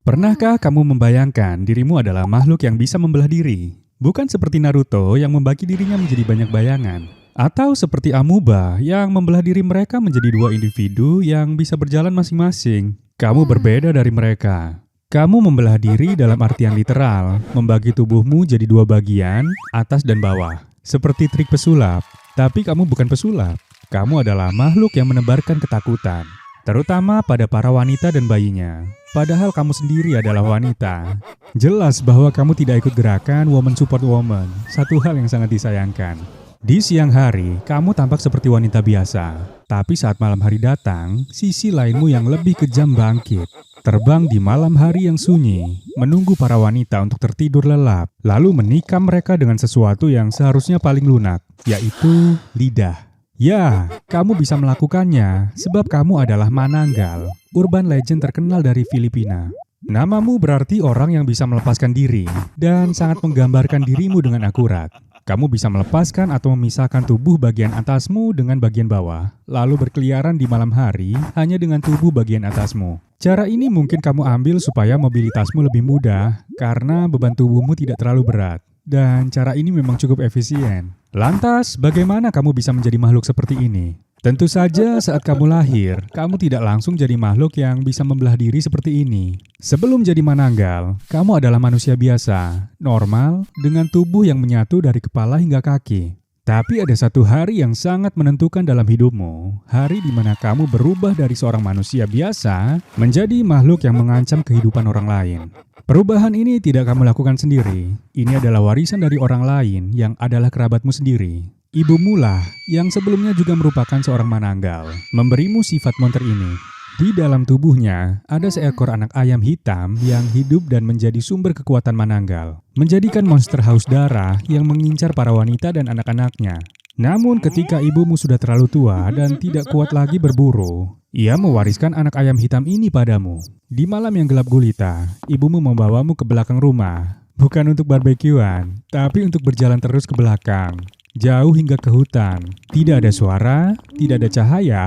Pernahkah kamu membayangkan dirimu adalah makhluk yang bisa membelah diri? Bukan seperti Naruto yang membagi dirinya menjadi banyak bayangan. Atau seperti amuba yang membelah diri mereka menjadi dua individu yang bisa berjalan masing-masing. Kamu berbeda dari mereka. Kamu membelah diri dalam artian literal, membagi tubuhmu jadi dua bagian, atas dan bawah. Seperti trik pesulap, tapi kamu bukan pesulap. Kamu adalah makhluk yang menebarkan ketakutan, terutama pada para wanita dan bayinya. Padahal kamu sendiri adalah wanita. Jelas bahwa kamu tidak ikut gerakan Woman Support Woman, satu hal yang sangat disayangkan. Di siang hari, kamu tampak seperti wanita biasa. Tapi saat malam hari datang, sisi lainmu yang lebih kejam bangkit. Terbang di malam hari yang sunyi, menunggu para wanita untuk tertidur lelap, lalu menikam mereka dengan sesuatu yang seharusnya paling lunak, yaitu lidah. Ya, kamu bisa melakukannya sebab kamu adalah Mananggal, urban legend terkenal dari Filipina. Namamu berarti orang yang bisa melepaskan diri dan sangat menggambarkan dirimu dengan akurat. Kamu bisa melepaskan atau memisahkan tubuh bagian atasmu dengan bagian bawah, lalu berkeliaran di malam hari hanya dengan tubuh bagian atasmu. Cara ini mungkin kamu ambil supaya mobilitasmu lebih mudah karena beban tubuhmu tidak terlalu berat. Dan cara ini memang cukup efisien. Lantas, bagaimana kamu bisa menjadi makhluk seperti ini? Tentu saja saat kamu lahir, kamu tidak langsung jadi makhluk yang bisa membelah diri seperti ini. Sebelum jadi Mananggal, kamu adalah manusia biasa, normal, dengan tubuh yang menyatu dari kepala hingga kaki. Tapi ada satu hari yang sangat menentukan dalam hidupmu, hari di mana kamu berubah dari seorang manusia biasa menjadi makhluk yang mengancam kehidupan orang lain. Perubahan ini tidak kamu lakukan sendiri, ini adalah warisan dari orang lain yang adalah kerabatmu sendiri. Ibumu lah yang sebelumnya juga merupakan seorang Mananggal, memberimu sifat monster ini. Di dalam tubuhnya ada seekor anak ayam hitam yang hidup dan menjadi sumber kekuatan Mananggal, menjadikan monster haus darah yang mengincar para wanita dan anak-anaknya. Namun ketika ibumu sudah terlalu tua dan tidak kuat lagi berburu, ia mewariskan anak ayam hitam ini padamu. Di malam yang gelap gulita, ibumu membawamu ke belakang rumah, bukan untuk barbekyuan, tapi untuk berjalan terus ke belakang. Jauh hingga ke hutan, tidak ada suara, tidak ada cahaya,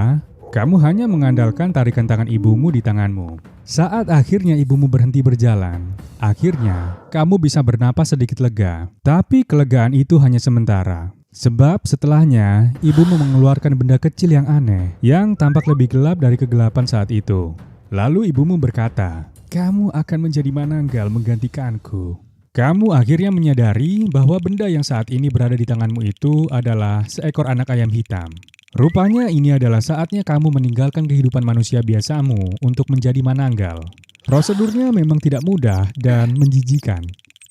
kamu hanya mengandalkan tarikan tangan ibumu di tanganmu. Saat akhirnya ibumu berhenti berjalan, akhirnya kamu bisa bernapas sedikit lega. Tapi kelegaan itu hanya sementara. Sebab setelahnya, ibumu mengeluarkan benda kecil yang aneh, yang tampak lebih gelap dari kegelapan saat itu. Lalu ibumu berkata, "Kamu akan menjadi Mananggal menggantikanku." Kamu akhirnya menyadari bahwa benda yang saat ini berada di tanganmu itu adalah seekor anak ayam hitam. Rupanya ini adalah saatnya kamu meninggalkan kehidupan manusia biasamu untuk menjadi Mananggal. Prosedurnya memang tidak mudah dan menjijikan.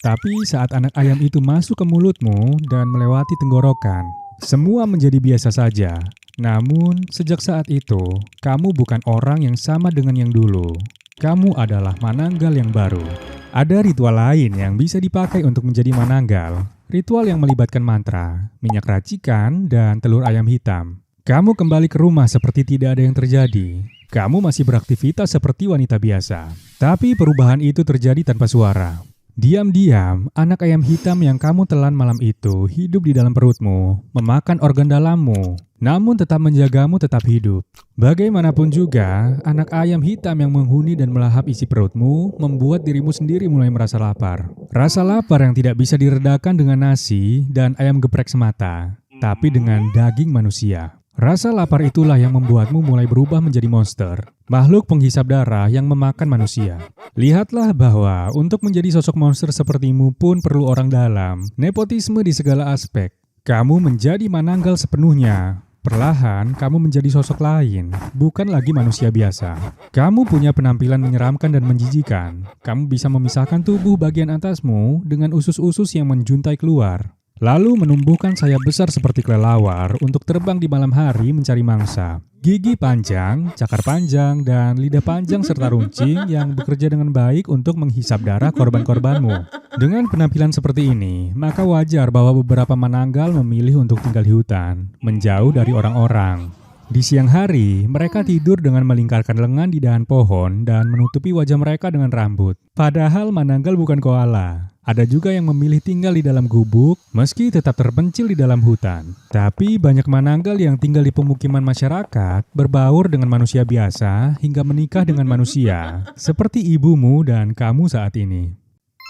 Tapi saat anak ayam itu masuk ke mulutmu dan melewati tenggorokan, semua menjadi biasa saja. Namun, sejak saat itu, kamu bukan orang yang sama dengan yang dulu. Kamu adalah Mananggal yang baru. Ada ritual lain yang bisa dipakai untuk menjadi Mananggal. Ritual yang melibatkan mantra, minyak racikan, dan telur ayam hitam. Kamu kembali ke rumah seperti tidak ada yang terjadi. Kamu masih beraktivitas seperti wanita biasa. Tapi perubahan itu terjadi tanpa suara. Diam-diam, anak ayam hitam yang kamu telan malam itu hidup di dalam perutmu, memakan organ dalammu, namun tetap menjagamu tetap hidup. Bagaimanapun juga, anak ayam hitam yang menghuni dan melahap isi perutmu membuat dirimu sendiri mulai merasa lapar. Rasa lapar yang tidak bisa diredakan dengan nasi dan ayam geprek semata, tapi dengan daging manusia. Rasa lapar itulah yang membuatmu mulai berubah menjadi monster, makhluk penghisap darah yang memakan manusia. Lihatlah bahwa untuk menjadi sosok monster sepertimu pun perlu orang dalam, nepotisme di segala aspek. Kamu menjadi Mananggal sepenuhnya. Perlahan, kamu menjadi sosok lain, bukan lagi manusia biasa. Kamu punya penampilan menyeramkan dan menjijikan. Kamu bisa memisahkan tubuh bagian atasmu dengan usus-usus yang menjuntai keluar. Lalu menumbuhkan sayap besar seperti kelelawar untuk terbang di malam hari mencari mangsa. Gigi panjang, cakar panjang, dan lidah panjang serta runcing yang bekerja dengan baik untuk menghisap darah korban-korbanmu. Dengan penampilan seperti ini, maka wajar bahwa beberapa Mananggal memilih untuk tinggal di hutan, menjauh dari orang-orang. Di siang hari, mereka tidur dengan melingkarkan lengan di dahan pohon dan menutupi wajah mereka dengan rambut. Padahal Mananggal bukan koala. Ada juga yang memilih tinggal di dalam gubuk, meski tetap terpencil di dalam hutan. Tapi banyak mananggal yang tinggal di pemukiman masyarakat, berbaur dengan manusia biasa, hingga menikah dengan manusia, seperti ibumu dan kamu saat ini.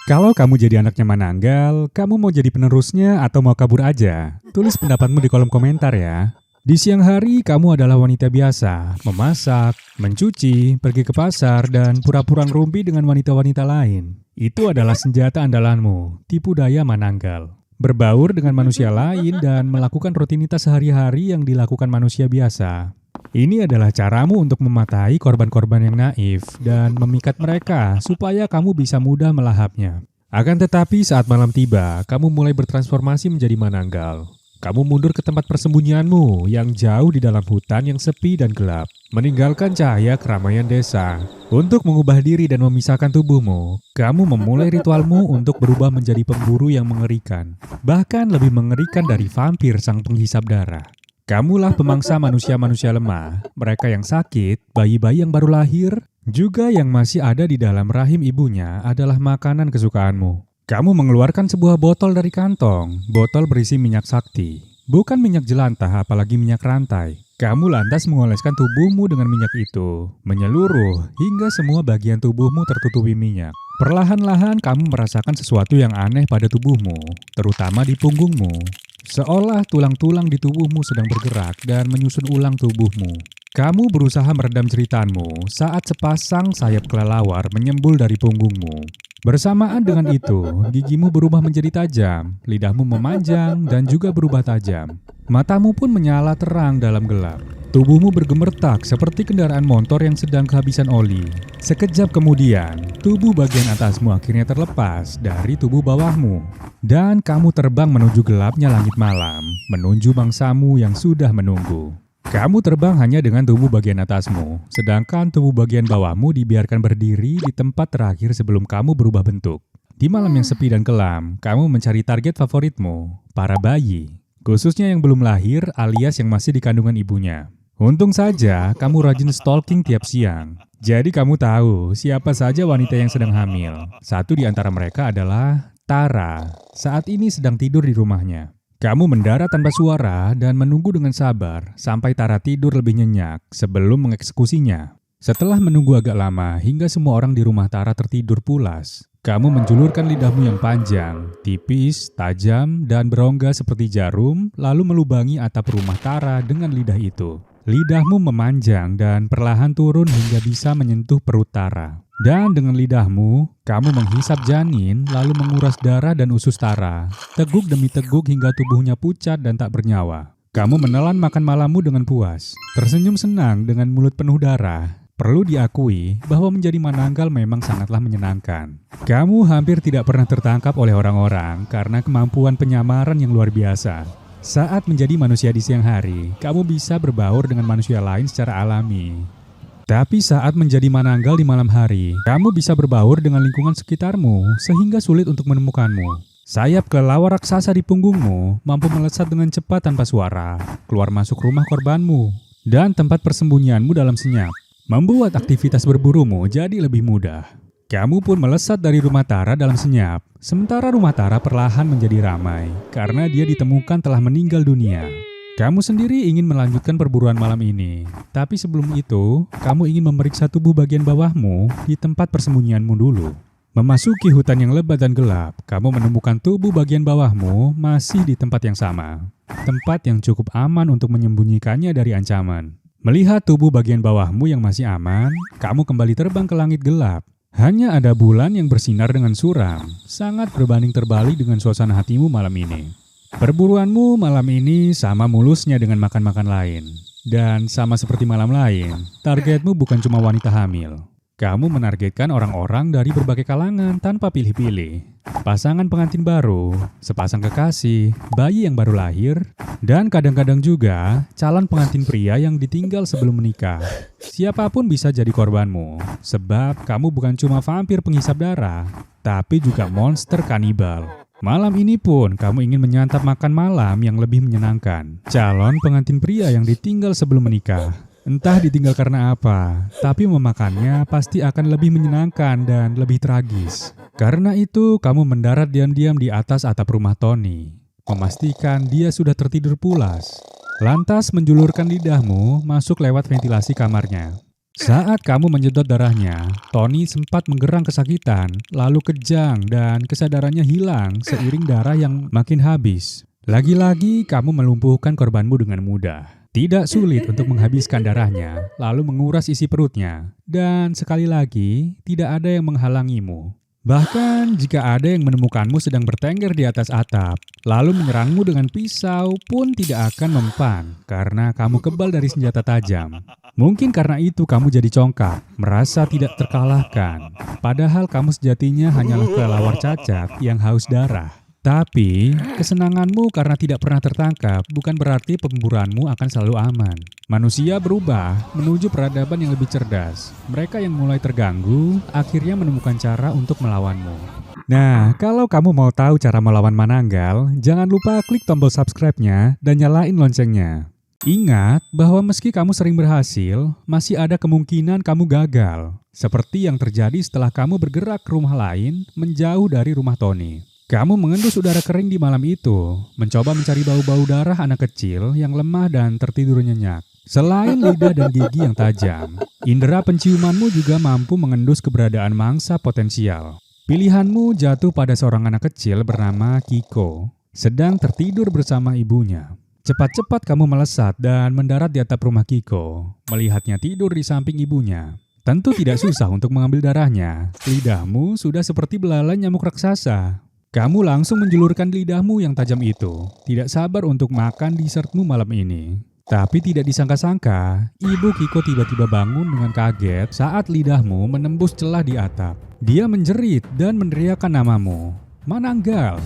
Kalau kamu jadi anaknya mananggal, kamu mau jadi penerusnya atau mau kabur aja? Tulis pendapatmu di kolom komentar ya. Di siang hari, kamu adalah wanita biasa, memasak, mencuci, pergi ke pasar, dan pura-pura ngerumpi dengan wanita-wanita lain. Itu adalah senjata andalanmu, tipu daya mananggal. Berbaur dengan manusia lain dan melakukan rutinitas sehari-hari yang dilakukan manusia biasa. Ini adalah caramu untuk mematahi korban-korban yang naif dan memikat mereka supaya kamu bisa mudah melahapnya. Akan tetapi saat malam tiba, kamu mulai bertransformasi menjadi mananggal. Kamu mundur ke tempat persembunyianmu yang jauh di dalam hutan yang sepi dan gelap, meninggalkan cahaya keramaian desa. Untuk mengubah diri dan memisahkan tubuhmu, kamu memulai ritualmu untuk berubah menjadi pemburu yang mengerikan. Bahkan lebih mengerikan dari vampir sang penghisap darah. Kamulah pemangsa manusia-manusia lemah, mereka yang sakit, bayi-bayi yang baru lahir, juga yang masih ada di dalam rahim ibunya adalah makanan kesukaanmu. Kamu mengeluarkan sebuah botol dari kantong, botol berisi minyak sakti. Bukan minyak jelantah apalagi minyak rantai. Kamu lantas mengoleskan tubuhmu dengan minyak itu, menyeluruh hingga semua bagian tubuhmu tertutupi minyak. Perlahan-lahan kamu merasakan sesuatu yang aneh pada tubuhmu, terutama di punggungmu. Seolah tulang-tulang di tubuhmu sedang bergerak dan menyusun ulang tubuhmu. Kamu berusaha meredam jeritanmu saat sepasang sayap kelelawar menyembul dari punggungmu. Bersamaan dengan itu, gigimu berubah menjadi tajam, lidahmu memanjang dan juga berubah tajam. Matamu pun menyala terang dalam gelap. Tubuhmu bergemertak seperti kendaraan motor yang sedang kehabisan oli. Sekejap kemudian, tubuh bagian atasmu akhirnya terlepas dari tubuh bawahmu. Dan kamu terbang menuju gelapnya langit malam, menuju mangsamu yang sudah menunggu. Kamu terbang hanya dengan tubuh bagian atasmu, sedangkan tubuh bagian bawahmu dibiarkan berdiri di tempat terakhir sebelum kamu berubah bentuk. Di malam yang sepi dan kelam, kamu mencari target favoritmu, para bayi. Khususnya yang belum lahir alias yang masih di kandungan ibunya. Untung saja kamu rajin stalking tiap siang. Jadi kamu tahu siapa saja wanita yang sedang hamil. Satu di antara mereka adalah Tara. Saat ini sedang tidur di rumahnya. Kamu mendarat tanpa suara dan menunggu dengan sabar sampai Tara tidur lebih nyenyak sebelum mengeksekusinya. Setelah menunggu agak lama hingga semua orang di rumah Tara tertidur pulas, kamu menjulurkan lidahmu yang panjang, tipis, tajam, dan berongga seperti jarum, lalu melubangi atap rumah Tara dengan lidah itu. Lidahmu memanjang dan perlahan turun hingga bisa menyentuh perut Tara. Dan dengan lidahmu, kamu menghisap janin lalu menguras darah dan usus Tara. Teguk demi teguk hingga tubuhnya pucat dan tak bernyawa. Kamu menelan makan malammu dengan puas. Tersenyum senang dengan mulut penuh darah. Perlu diakui bahwa menjadi mananggal memang sangatlah menyenangkan. Kamu hampir tidak pernah tertangkap oleh orang-orang karena kemampuan penyamaran yang luar biasa. Saat menjadi manusia di siang hari, kamu bisa berbaur dengan manusia lain secara alami. Tapi saat menjadi mananggal di malam hari, kamu bisa berbaur dengan lingkungan sekitarmu sehingga sulit untuk menemukanmu. Sayap kelelawar raksasa di punggungmu mampu melesat dengan cepat tanpa suara, keluar masuk rumah korbanmu, dan tempat persembunyianmu dalam senyap, membuat aktivitas berburumu jadi lebih mudah. Kamu pun melesat dari rumah Tara dalam senyap, sementara rumah Tara perlahan menjadi ramai karena dia ditemukan telah meninggal dunia. Kamu sendiri ingin melanjutkan perburuan malam ini, tapi sebelum itu, kamu ingin memeriksa tubuh bagian bawahmu di tempat persembunyianmu dulu. Memasuki hutan yang lebat dan gelap, kamu menemukan tubuh bagian bawahmu masih di tempat yang sama. Tempat yang cukup aman untuk menyembunyikannya dari ancaman. Melihat tubuh bagian bawahmu yang masih aman, kamu kembali terbang ke langit gelap. Hanya ada bulan yang bersinar dengan suram, sangat berbanding terbalik dengan suasana hatimu malam ini. Perburuanmu malam ini sama mulusnya dengan makan-makan lain. Dan sama seperti malam lain, targetmu bukan cuma wanita hamil. Kamu menargetkan orang-orang dari berbagai kalangan tanpa pilih-pilih. Pasangan pengantin baru, sepasang kekasih, bayi yang baru lahir, dan kadang-kadang juga calon pengantin pria yang ditinggal sebelum menikah. Siapapun bisa jadi korbanmu, sebab kamu bukan cuma vampir penghisap darah, tapi juga monster kanibal. Malam ini pun kamu ingin menyantap makan malam yang lebih menyenangkan. Calon pengantin pria yang ditinggal sebelum menikah. Entah ditinggal karena apa, tapi memakannya pasti akan lebih menyenangkan dan lebih tragis. Karena itu, kamu mendarat diam-diam di atas atap rumah Tony, memastikan dia sudah tertidur pulas. Lantas menjulurkan lidahmu masuk lewat ventilasi kamarnya. Saat kamu menyedot darahnya, Tony sempat menggerang kesakitan, lalu kejang dan kesadarannya hilang seiring darah yang makin habis. Lagi-lagi kamu melumpuhkan korbanmu dengan mudah. Tidak sulit untuk menghabiskan darahnya, lalu menguras isi perutnya. Dan sekali lagi, tidak ada yang menghalangimu. Bahkan jika ada yang menemukanmu sedang bertengger di atas atap, lalu menyerangmu dengan pisau pun tidak akan mempan karena kamu kebal dari senjata tajam. Mungkin karena itu kamu jadi congkak, merasa tidak terkalahkan. Padahal kamu sejatinya hanyalah kelelawar cacat yang haus darah. Tapi, kesenanganmu karena tidak pernah tertangkap bukan berarti pemburuanmu akan selalu aman. Manusia berubah menuju peradaban yang lebih cerdas. Mereka yang mulai terganggu akhirnya menemukan cara untuk melawanmu. Nah, kalau kamu mau tahu cara melawan Mananggal, jangan lupa klik tombol subscribe-nya dan nyalain loncengnya. Ingat bahwa meski kamu sering berhasil, masih ada kemungkinan kamu gagal. Seperti yang terjadi setelah kamu bergerak ke rumah lain menjauh dari rumah Tony. Kamu mengendus udara kering di malam itu, mencoba mencari bau-bau darah anak kecil yang lemah dan tertidur nyenyak. Selain lidah dan gigi yang tajam, indera penciumanmu juga mampu mengendus keberadaan mangsa potensial. Pilihanmu jatuh pada seorang anak kecil bernama Kiko, sedang tertidur bersama ibunya. Cepat-cepat kamu melesat dan mendarat di atap rumah Kiko, melihatnya tidur di samping ibunya. Tentu tidak susah untuk mengambil darahnya, lidahmu sudah seperti belalai nyamuk raksasa. Kamu langsung menjulurkan lidahmu yang tajam itu, tidak sabar untuk makan dessertmu malam ini. Tapi tidak disangka-sangka, Ibu Kiko tiba-tiba bangun dengan kaget saat lidahmu menembus celah di atap. Dia menjerit dan meneriakkan namamu, Mananggal.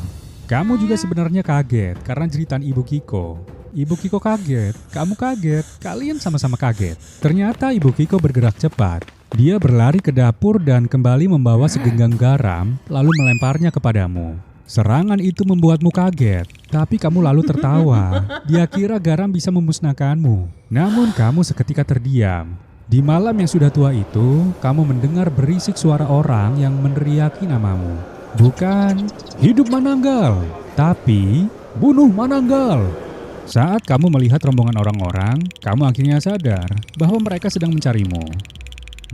Kamu juga sebenarnya kaget karena jeritan Ibu Kiko. Ibu Kiko kaget, kamu kaget, kalian sama-sama kaget. Ternyata Ibu Kiko bergerak cepat. Dia berlari ke dapur dan kembali membawa segenggam garam, lalu melemparnya kepadamu. Serangan itu membuatmu kaget, tapi kamu lalu tertawa. Dia kira garam bisa memusnahkanmu. Namun kamu seketika terdiam. Di malam yang sudah tua itu, kamu mendengar berisik suara orang yang meneriaki namamu. Bukan hidup Mananggal, tapi bunuh Mananggal. Saat kamu melihat rombongan orang-orang, kamu akhirnya sadar bahwa mereka sedang mencarimu.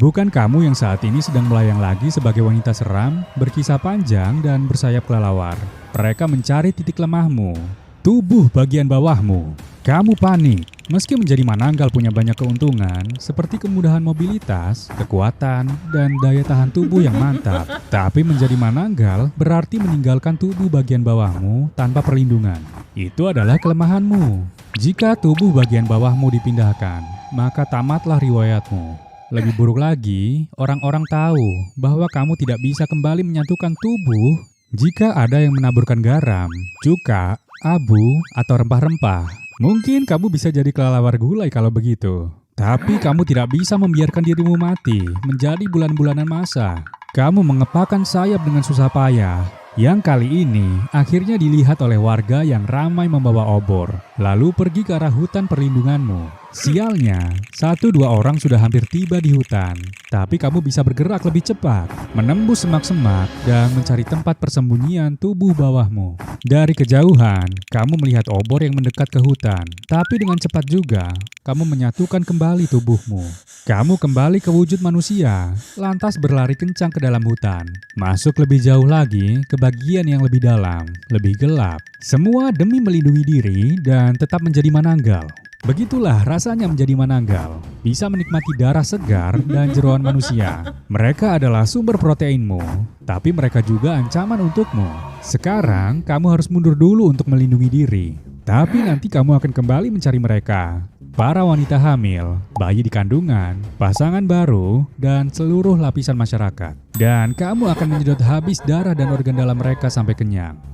Bukan kamu yang saat ini sedang melayang lagi sebagai wanita seram, berkisah panjang dan bersayap kelelawar. Mereka mencari titik lemahmu, tubuh bagian bawahmu. Kamu panik. Meski menjadi Mananggal punya banyak keuntungan, seperti kemudahan mobilitas, kekuatan, dan daya tahan tubuh yang mantap. Tapi menjadi Mananggal berarti meninggalkan tubuh bagian bawahmu tanpa perlindungan. Itu adalah kelemahanmu. Jika tubuh bagian bawahmu dipindahkan, maka tamatlah riwayatmu. Lebih buruk lagi, orang-orang tahu bahwa kamu tidak bisa kembali menyatukan tubuh jika ada yang menaburkan garam, cuka, abu, atau rempah-rempah. Mungkin kamu bisa jadi kelelawar gulai kalau begitu. Tapi kamu tidak bisa membiarkan dirimu mati menjadi bulan-bulanan masa. Kamu mengepakkan sayap dengan susah payah. Yang kali ini akhirnya dilihat oleh warga yang ramai membawa obor, lalu pergi ke arah hutan perlindunganmu. Sialnya, 1-2 orang sudah hampir tiba di hutan, tapi kamu bisa bergerak lebih cepat, menembus semak-semak dan mencari tempat persembunyian tubuh bawahmu. Dari kejauhan, kamu melihat obor yang mendekat ke hutan, tapi dengan cepat juga, kamu menyatukan kembali tubuhmu. Kamu kembali ke wujud manusia, lantas berlari kencang ke dalam hutan. Masuk lebih jauh lagi ke bagian yang lebih dalam, lebih gelap. Semua demi melindungi diri dan tetap menjadi Mananggal. Begitulah rasanya menjadi Mananggal. Bisa menikmati darah segar dan jeroan manusia. Mereka adalah sumber proteinmu, tapi mereka juga ancaman untukmu. Sekarang, kamu harus mundur dulu untuk melindungi diri. Tapi nanti kamu akan kembali mencari mereka. Para wanita hamil, bayi di kandungan, pasangan baru, dan seluruh lapisan masyarakat. Dan kamu akan menyedot habis darah dan organ dalam mereka sampai kenyang.